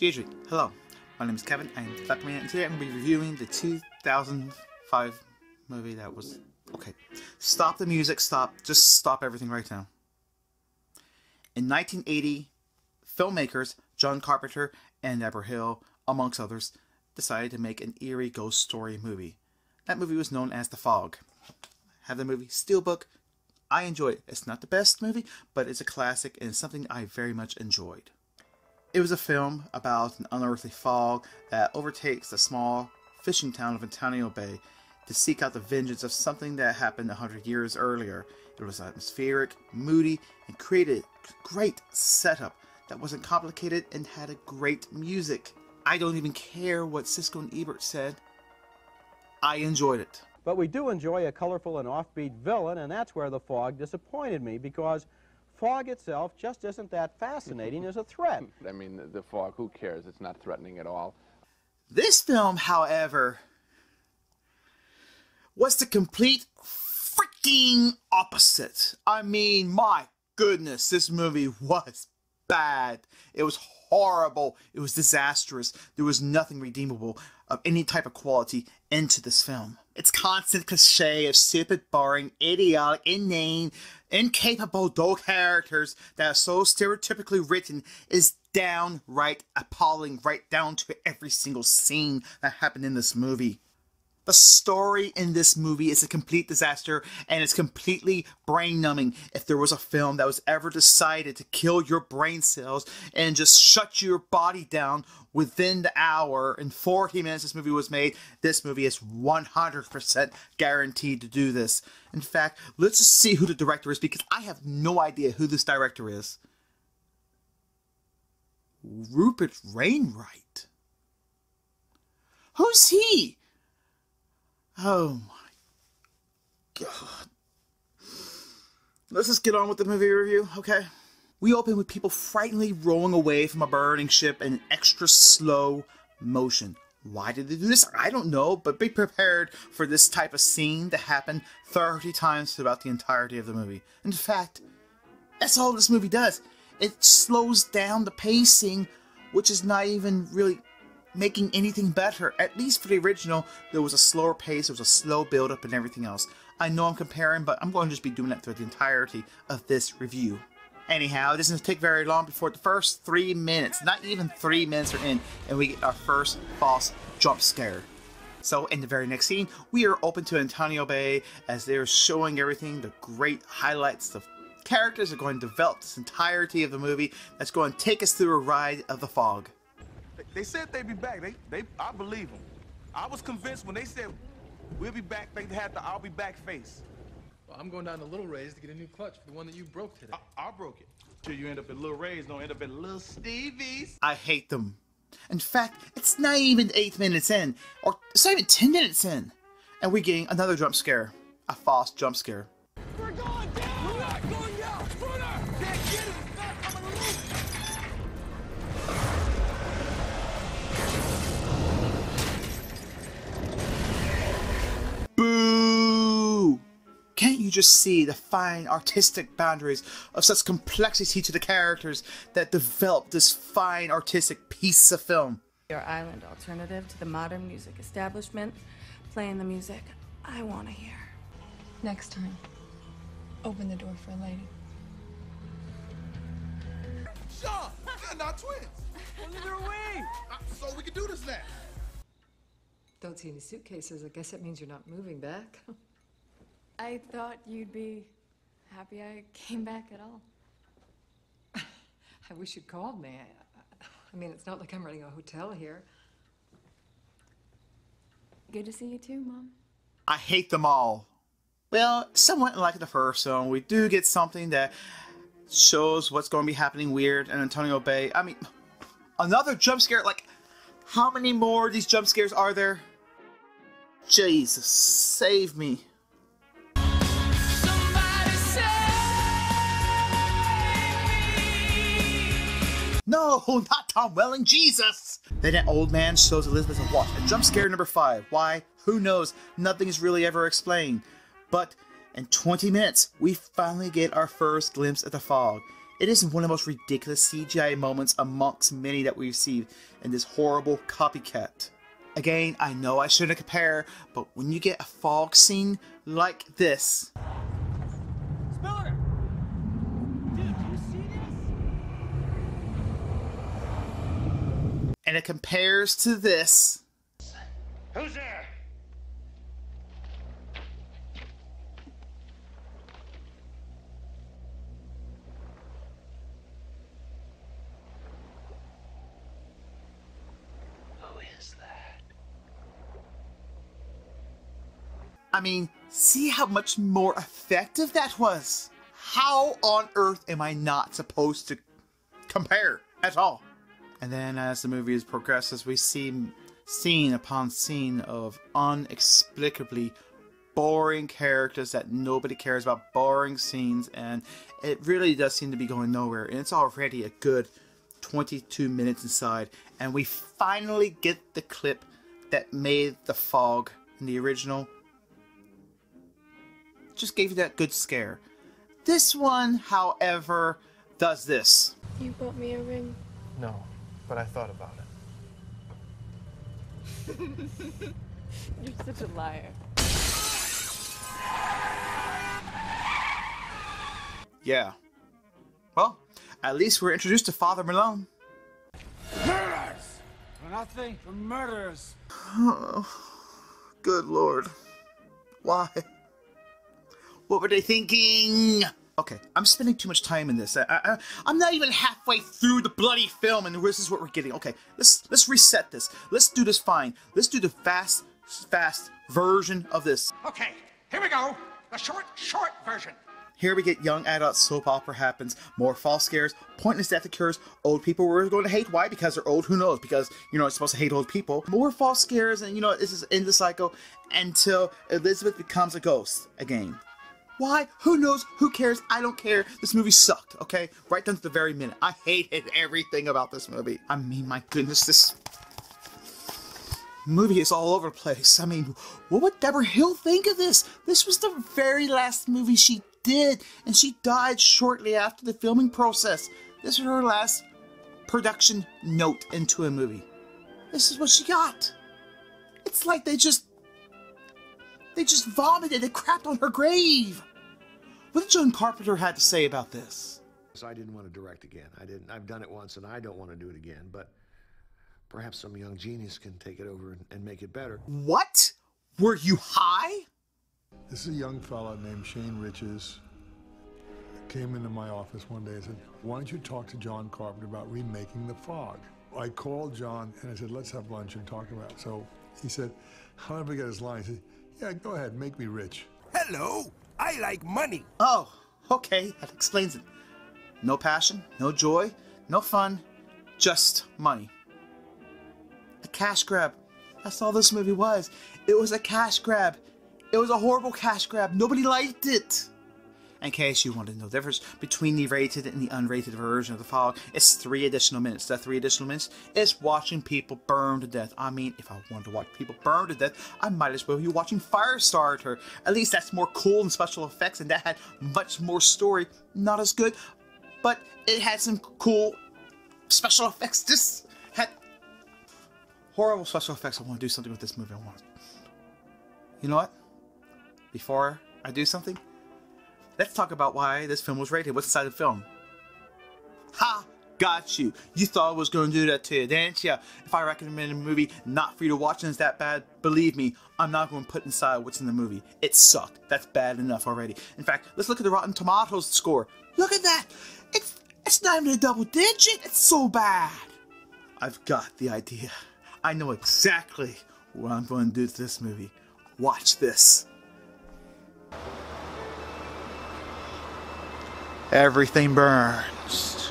Deirdre, hello. My name is Kevin. I am the Flapper Man, and today I'm going to be reviewing the 2005 movie that was... Okay. Stop the music, stop. Just stop everything right now. In 1980, filmmakers John Carpenter and Debra Hill, amongst others, decided to make an eerie ghost story movie. That movie was known as The Fog. I have the movie Steelbook. I enjoy it. It's not the best movie, but it's a classic and it's something I very much enjoyed. It was a film about an unearthly fog that overtakes the small fishing town of Antonio Bay to seek out the vengeance of something that happened 100 years earlier. It was atmospheric, moody, and created a great setup that wasn't complicated and had a great music. I don't even care what Siskel and Ebert said. I enjoyed it. But we do enjoy a colorful and offbeat villain, and that's where The Fog disappointed me, because Fog itself just isn't that fascinating as a threat. I mean, the fog, who cares? It's not threatening at all. This film, however, was the complete freaking opposite. I mean, my goodness, this movie was bad. It was horrible. It was disastrous. There was nothing redeemable of any type of quality into this film. It's constant cliche of stupid, boring, idiotic, inane, incapable dull characters that are so stereotypically written is downright appalling right down to every single scene that happened in this movie. The story in this movie is a complete disaster, and it's completely brain-numbing. If there was a film that was ever decided to kill your brain cells and just shut your body down within the hour and 40 minutes this movie was made, this movie is 100% guaranteed to do this. In fact, let's just see who the director is, because I have no idea who this director is. Rupert Wainwright. Who's he? Oh my god. Let's just get on with the movie review, okay? We open with people frighteningly rolling away from a burning ship in extra slow motion. Why did they do this? I don't know, but be prepared for this type of scene to happen 30 times throughout the entirety of the movie. In fact, that's all this movie does. It slows down the pacing, which is not even really making anything better. At least for the original, there was a slower pace, there was a slow build-up and everything else. I know I'm comparing, but I'm going to just be doing that through the entirety of this review. Anyhow, it doesn't take very long before the first 3 minutes, not even 3 minutes are in, and we get our first false jump scare. So in the very next scene, we are open to Antonio Bay as they're showing everything, the great highlights, the characters are going to develop this entirety of the movie that's going to take us through a ride of The Fog. They said they'd be back. I believe them. I was convinced when they said we'll be back, they had the I'll be back face. Well, I'm going down to Little Ray's to get a new clutch for the one that you broke today. I broke it. Till you end up at Little Ray's, don't end up at Little Stevie's. I hate them. In fact, it's not even 8 minutes in, or it's not even 10 minutes in, and we're getting another jump scare. A false jump scare. We're going down! We're not going down! Spooner! Can't get him! It's not coming loose! Boo! Can't you just see the fine artistic boundaries of such complexity to the characters that develop this fine artistic piece of film? Your island alternative to the modern music establishment, playing the music I want to hear. Next time, open the door for a lady. Sean! They're not twins! Well, neither are we! So we can do this now. Don't see any suitcases. I guess that means you're not moving back. I thought you'd be happy I came back at all. I wish you'd called me. I mean, it's not like I'm running a hotel here. Good to see you too, Mom. I hate them all. Well, somewhat like the first film, we do get something that shows what's going to be happening weird in Antonio Bay. I mean, another jump scare. Like, how many more of these jump scares are there? Jesus, save me. No, not Tom Welling, Jesus! Then that old man shows Elizabeth a watch. And jump scare number 5. Why? Who knows? Nothing is really ever explained. But in 20 minutes, we finally get our first glimpse of the fog. It is one of the most ridiculous CGI moments amongst many that we've seen in this horrible copycat. Again, I know I shouldn't compare, but when you get a fog scene like this... Spiller! Dude, do you see this? And it compares to this... Who's there? I mean, see how much more effective that was? How on earth am I not supposed to compare at all? And then as the movie progresses, we see scene upon scene of inexplicably boring characters that nobody cares about, boring scenes, and it really does seem to be going nowhere. And it's already a good 22 minutes inside, and we finally get the clip that made the fog in the original. Just gave you that good scare. This one, however, does this. You bought me a ring. No, but I thought about it. You're such a liar. Yeah. Well, at least we're introduced to Father Malone. Murderers! Nothing but murderers. Oh, good Lord. Why? What were they thinking? Okay, I'm spending too much time in this. I'm not even halfway through the bloody film, and this is what we're getting. Okay, let's reset this. Let's do this fine. Let's do the fast version of this. Okay, here we go. The short version. Here we get young adult soap opera happens, more false scares, pointless death occurs, old people we're going to hate. Why? Because they're old, who knows? Because, you know, it's supposed to hate old people. More false scares, and, you know, this is in the cycle until Elizabeth becomes a ghost again. Why? Who knows? Who cares? I don't care. This movie sucked, okay? Right down to the very minute. I hated everything about this movie. I mean, my goodness, this movie is all over the place. I mean, what would Deborah Hill think of this? This was the very last movie she did, and she died shortly after the filming process. This was her last production note into a movie. This is what she got. It's like they just vomited and crapped on her grave. What did John Carpenter had to say about this? I didn't want to direct again. I've done it once and I don't want to do it again, but perhaps some young genius can take it over and make it better. What? Were you high? This is a young fella named Shane Riches. Came into my office one day and said, why don't you talk to John Carpenter about remaking The Fog? I called John and I said, let's have lunch and talk about it. So he said, I'll never get his line. He said, yeah, go ahead, make me rich. Hello, I like money. Oh, okay, that explains it. No passion, no joy, no fun, just money. A cash grab. That's all this movie was. It was a cash grab. It was a horrible cash grab. Nobody liked it. In case you wanted to know the difference between the rated and the unrated version of The Fog, it's 3 additional minutes. That 3 additional minutes is watching people burn to death. I mean, if I wanted to watch people burn to death, I might as well be watching Firestarter. At least that's more cool and special effects, and that had much more story. Not as good, but it had some cool special effects. This had horrible special effects. I want to do something with this movie. You know what? Before I do something, let's talk about why this film was rated. What's inside the film? Ha! Got you. You thought I was going to do that to you, didn't you? If I recommend a movie not for you to watch and it's that bad, believe me, I'm not going to put inside what's in the movie. It sucked. That's bad enough already. In fact, let's look at the Rotten Tomatoes score. Look at that! It's not even a double digit. It's so bad. I've got the idea. I know exactly what I'm going to do to this movie. Watch this. Everything burns.